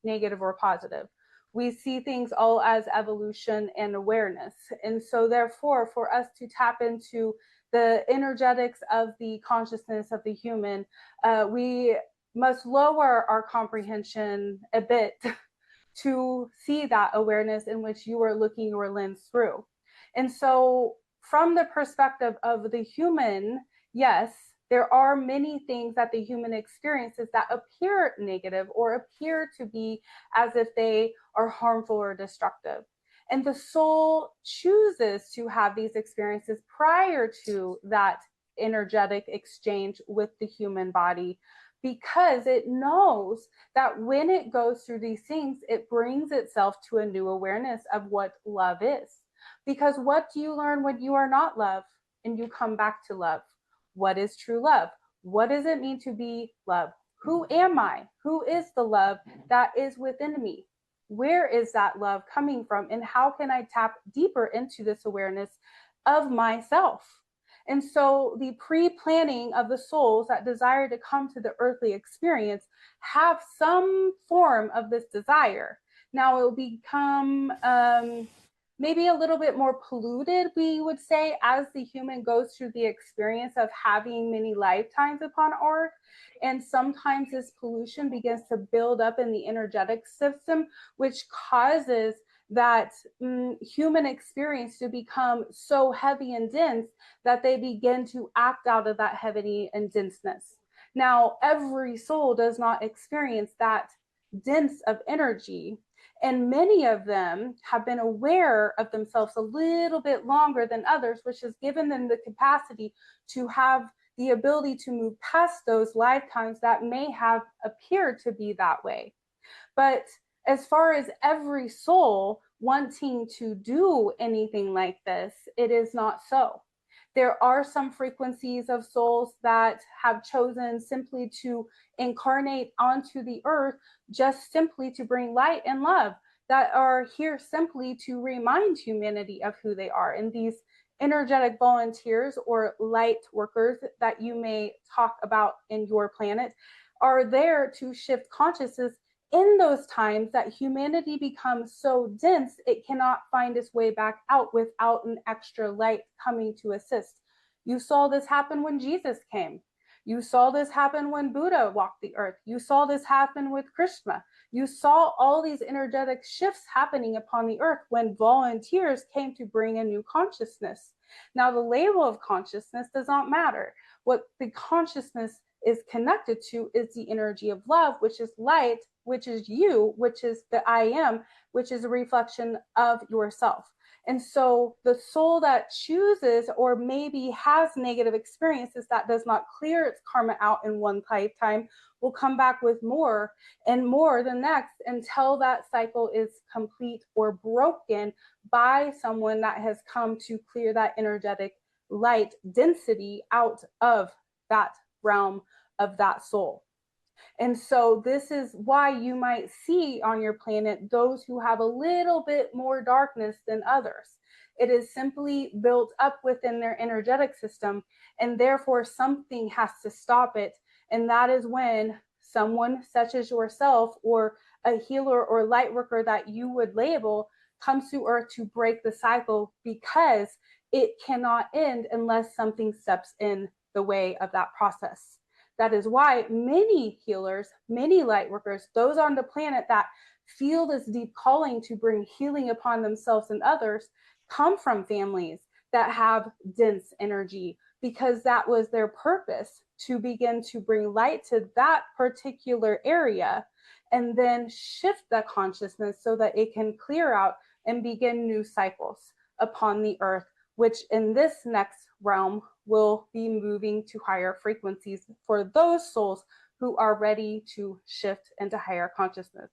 negative or positive. We see things all as evolution and awareness. And so therefore, for us to tap into the energetics of the consciousness of the human, we must lower our comprehension a bit to see that awareness in which you are looking your lens through. And so from the perspective of the human, yes, there are many things that the human experiences that appear negative or appear to be as if they are harmful or destructive. And the soul chooses to have these experiences prior to that energetic exchange with the human body, because it knows that when it goes through these things, it brings itself to a new awareness of what love is. Because what do you learn when you are not love and you come back to love? What is true love? What does it mean to be love? Who am I? Who is the love that is within me? Where is that love coming from? And how can I tap deeper into this awareness of myself? And so the pre-planning of the souls that desire to come to the earthly experience have some form of this desire. Now it will become maybe a little bit more polluted, we would say, as the human goes through the experience of having many lifetimes upon earth. And sometimes this pollution begins to build up in the energetic system, which causes that human experience to become so heavy and dense that they begin to act out of that heavy and denseness. Now, every soul does not experience that dense of energy, and many of them have been aware of themselves a little bit longer than others, which has given them the capacity to have the ability to move past those lifetimes that may have appeared to be that way. But as far as every soul wanting to do anything like this, it is not so. There are some frequencies of souls that have chosen simply to incarnate onto the earth, just simply to bring light and love, that are here simply to remind humanity of who they are. And these energetic volunteers or light workers that you may talk about in your planet are there to shift consciousness in those times that humanity becomes so dense it cannot find its way back out without an extra light coming to assist. You saw this happen when Jesus came. You saw this happen when Buddha walked the earth. You saw this happen with Krishna. You saw all these energetic shifts happening upon the earth when volunteers came to bring a new consciousness. Now, the label of consciousness does not matter. What the consciousness is connected to is the energy of love, which is light, which is you, which is the I am, which is a reflection of yourself. And so the soul that chooses or maybe has negative experiences that does not clear its karma out in one lifetime will come back with more and more the next until that cycle is complete or broken by someone that has come to clear that energetic light density out of that realm of that soul. And so this is why you might see on your planet those who have a little bit more darkness than others. It is simply built up within their energetic system, and therefore something has to stop it. And that is when someone such as yourself or a healer or light worker that you would label comes to earth to break the cycle, because it cannot end unless something steps in the way of that process. That is why many healers, many light workers, those on the planet that feel this deep calling to bring healing upon themselves and others, come from families that have dense energy, because that was their purpose, to begin to bring light to that particular area and then shift the consciousness so that it can clear out and begin new cycles upon the earth, which in this next realm will be moving to higher frequencies for those souls who are ready to shift into higher consciousness.